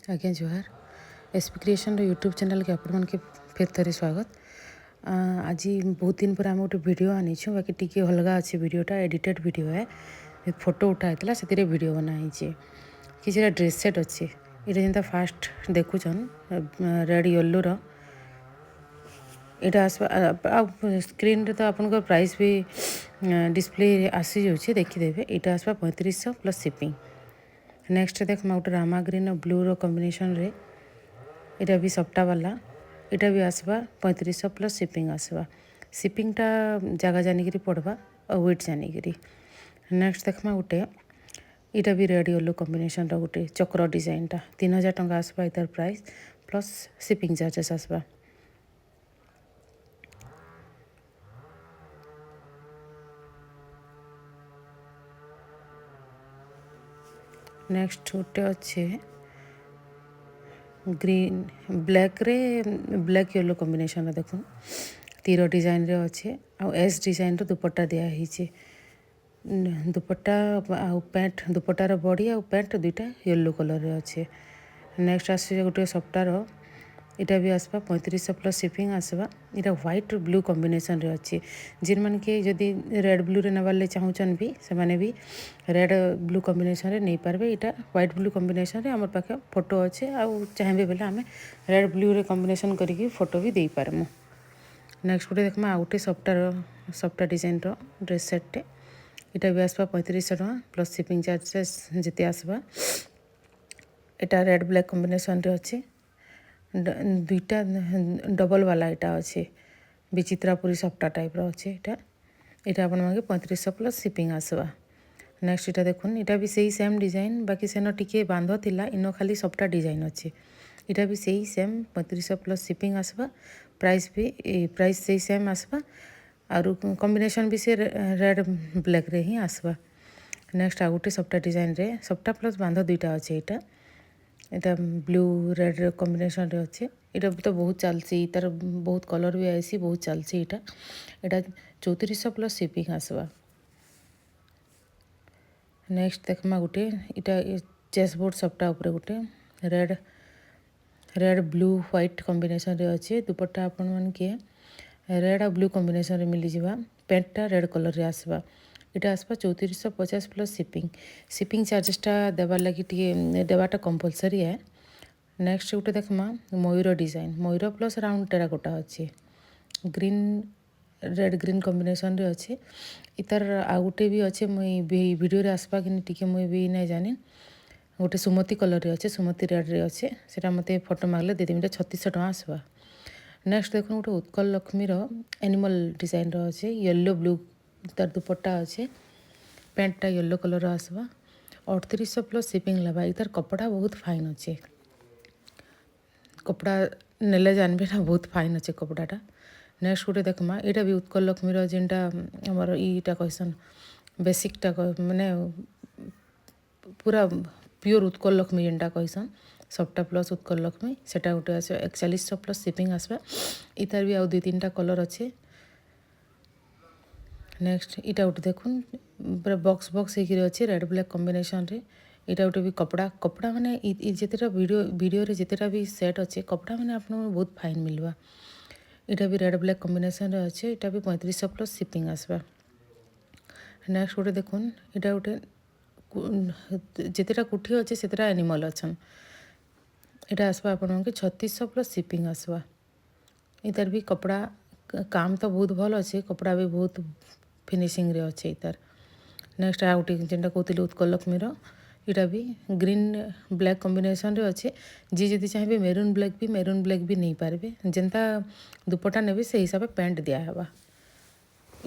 आज्ञा जुहार SP creation YouTube channel के आपण के फिर थरी स्वागत। आज बहुत दिन पर आम गोटे भिड आनी बाकी टी अलग अच्छे भिडटा एडिटेड भिड है फोटो उठाई से भिड बनाई कि ड्रेस सेट अच्छे ये जेनता फास्ट देखुन रेड येलो यहाँ आसवा स्क्रीन रे तो आपन प्राइस भी डिस्प्ले आसी जाऊँगी देखीदे यहाँ आसवा 3500 प्लस शिपिंग। नेक्स्ट देख गोटे रामा ग्रीन और ब्लू रो कॉम्बिनेशन रे इटा भी सप्टा वाला इटा भी आसवा 3500 प्लस शिपिंग आसवा। शिपिंगटा जगह जानिकी पड़वा और वेट जानिकी। नेक्स्ट देखमा गोटे इटा भी रेड येलो कॉम्बिनेशन रो गोटे चक्र डिजाइनटा 3000 टंका आसवा इतार प्राइस प्लस शिपिंग चार्जेस आसवा। नेक्स्ट गोटे अच्छे ग्रीन ब्लैक रे ब्लैक येलो कॉम्बिनेशन देखो तीर डिजाइन रे अच्छे आ एस डिजाइन रो दुपट्टा दिया है दुपट्टा आ पैंट दुपट्टार बॉडी आ पैंट दुईटा येलो कलर रे अच्छे। नेक्स्ट आसे गोटे सप्ताह इटा भी आसवा 3500 प्लस शिपिंग आसवा। इटा व्हाइट ब्लू कॉम्बिनेशन रे अच्छे जिन मन के जदि रेड ब्लू रे नबार चाहूचन भी से माने भी रेड ब्लू कॉम्बिनेशन रे नहीं पारबे। इटा व्हाइट ब्लू कॉम्बिनेशन रे हमर पाखे फोटो अच्छे आ चाहेबे बेले आमे रेड ब्लू रे कॉम्बिनेशन करिकी फोटो भी दे पारमु। नेक्स्ट गोटे देखमा आउटे सप्ताह डिजाइन रो ड्रेस सेट इटा भी आसवा 3500 टका प्लस शिपिंग चार्जेस जिते आसवा। इटा रेड ब्लैक कॉम्बिनेशन रे अच्छे दुईटा डबल वाला इटा अच्छे विचित्रापुरी सप्ताह टाइप रो अच्छे इटा अपन मांगे 3500 प्लस शिपिंग आसवा। नेक्स्ट इटा देखुन इटा भी सही सेम डिजाइन बाकी सेन टिके बांध थिला इन खाली सप्ताह डिजाइन अच्छे इटा भी सही सेम 3500 प्लस शिपिंग आसवा। प्राइस सही सेम आसवा और कॉम्बिनेशन भी से रेड ब्लैक रे ही आसवा। नेक्स्ट आ गोटे सप्ताह डिजाइन रे सप्ताह प्लस बांध दुईटा अच्छे इटा ब्लू रेड कॉम्बिनेशन रे अच्छे इटा तो बहुत चलसी तार बहुत कलर भी आसी बहुत चलसी इटा 3400 प्लस शिपिंग आसवा। नेक्स्ट देखमा गोटे इटा चेस बोर्ड सप्ताह उपरे गोटे रेड ब्लू व्हाइट कॉम्बिनेशन रे अच्छे दुपट्टा आपण मन के रेड और ब्लू कॉम्बिनेशन रे मिली जिवा पैंटटा रेड कलर रे आसवा। इटा आसवा 3450 प्लस शिपिंग चार्जेसटा देवार लगी टे देवाटा कंपलसरी है। नेक्स्ट गोटे देखमा मयूर डिजाइन मयूर प्लस राउंड टेराकोटा अच्छे ग्रीन रेड ग्रीन कॉम्बिनेशन रे अच्छे इतार आ गोटे भी अच्छे मुई वीडियो रे आसपा कि टिके मुई भी नहीं जानी गोटे सुमती कलर रे अच्छे सुमती रेड रे अच्छे सेटा मते फोटो मागले दे देमी 3600 टका आसवा। नेक्स्ट देखो गोटे उत्कल लक्ष्मी रो एनिमल डिजाइन रो अच्छे येलो ब्लू तार दुपट्टा अच्छे पैंटटा येलो कलर आसवा 3800 प्लस शिपिंग लगा इतार कपड़ा बहुत फाइन अच्छे कपड़ा नेले जानबे ना बहुत फाइन अच्छे कपड़ाटा। नेक्स्ट गोटे देखमा यहाँ भी उत्कल लक्ष्मी जेनटा आमर ईटा कहसन बेसिकटा माने पूरा प्योर उत्कल लक्ष्मी जेनटा कहसन सप्ताह प्लस उत्कल लक्ष्मी सेटा गोटे आस 4100 प्लस शिपिंग आसवा। इतार भी आउ 2-3टा कलर अच्छे। नेक्स्ट इटा गोटे देखुन पूरा बॉक्स होकर रेड ब्लैक कॉम्बिनेशन रे इटा गोटे भी कपड़ा माने जितेटा वीडियो रे जितेटा भी सेट अच्छे कपड़ा माने आपन बहुत फाइन मिलवा। इटा भी रेड ब्लैक कॉम्बिनेशन रे अच्छे इटा भी 3500 प्लस शिपिंग आसवा। नेक्स्ट गोटे देखुन इटा गोटे जितेटा कुठी अच्छे सेतेटा एनिमल अच्छन इटा आसवा आपन के 3600 प्लस शिपिंग आसवा। इतार भी कपड़ा काम तो बहुत भल अच्छे कपड़ा भी बहुत फिनिशिंग रे अच्छे इतार। नेक्स्ट आ गोटे जेनटा कहते उत्कल लक्ष्मी इटा भी ग्रीन ब्लैक कॉम्बिनेशन रे अच्छे जी जदि चाहिए मेरून ब्लैक भी नहीं पारबे जेनता दुपट्टा नेबे से हिसाब से पैंट दिया हवा।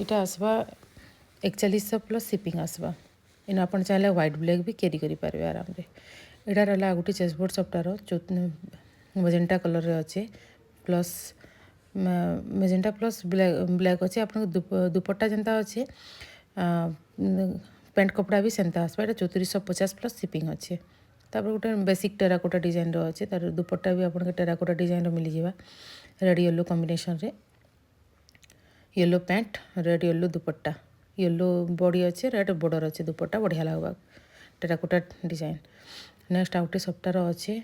इटा आसवा 4100 प्लस शिपिंग आसवा इन आपन चाहे व्हाइट ब्लैक भी कैरी करि पारबे आराम रे। इटा रहला गोटे चेसबोर्ड सप्ताह मजेंटा कलर रे अच्छे प्लस मेजेंटा प्लस ब्लैक अच्छे आपन दुपट्टा जेनता अच्छे पैंट कपड़ा भी सेंता आसवा 3450 प्लस शिपिंग अच्छे। तापर गोटे बेसिक टेराकोटा डिजाइन रो अच्छे तार दुपट्टा भी आपन के टेराकोटा डिजाइन रो मिली जिवा रेड येलो कॉम्बिनेशन रे येलो पैंट रेड येलो दुपट्टा येलो बॉडी अच्छे रेड बॉर्डर अच्छे दुपट्टा बढ़िया लगवा टेराकोटा डिजाइन। नेक्स्ट आउटे सप्ताह अच्छे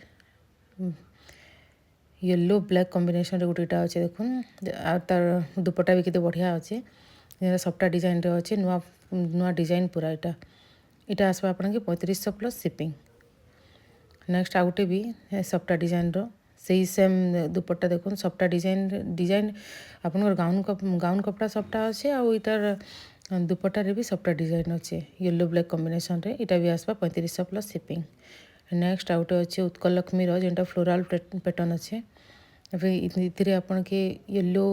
येलो ब्लैक कॉम्बिनेशन रे गोटेटा अच्छे देखुन आ तार दुपट्टा भी केते बढ़िया अच्छे सबटा डिजाइन रे अच्छे नुआ नुआ डिजाइन पूरा इटा आसबा आपन के 3500 प्लस शिपिंग। नेक्स्ट आ गोटे भी सबटा डिजाइन रो सही सेम दुपट्टा देखुन सबटा डिजाइन आपन गाउन कपड़ा सबटा अच्छे आ इटार दुपट्टा रे भी सबटा डिजाइन अच्छे येलो ब्लैक कॉम्बिनेशन रे इटा भी आसबा 3500 प्लस शिपिंग। नेक्स्ट आ गोटे अच्छे उत्कल लक्ष्मी रो जेनटा फ्लोराल पैटर्न अच्छे इथिरे आपन के येलो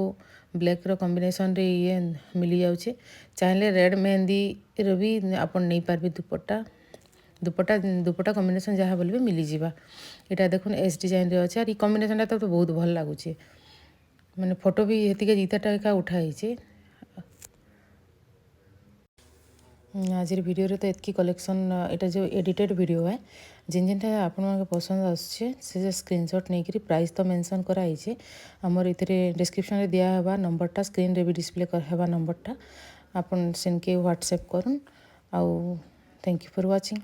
ब्लैक रो कॉम्बिनेशन रे ये मिली जाउछे चाहे रेड मेहंदी रो भी आपन नहीं पारबे दुपट्टा कॉम्बिनेशन जहाँ बोलबे मिली जीवा। इटा देखुन एस डिजाइन रे अच्छे और ई कॉम्बिनेशन तो बहुत भल लागुचे माने फोटो भी हेतिके जीताटा एका उठाई छे। आज वीडियो रे तो एतकी कलेक्शन एटा जो एडिटेड वीडियो है जिन जिनटा आपन मन पसंद आछे से स्क्रीनशॉट नहीं करी प्राइस तो मेंशन कराई छे हमर इतरे डिस्क्रिप्शन रे दिया हवा नंबरटा स्क्रीन रे भी डिस्प्ले कर हवा नंबरटा आपन सेन के व्हाट्सएप करन आउ थैंक यू फॉर वाचिंग।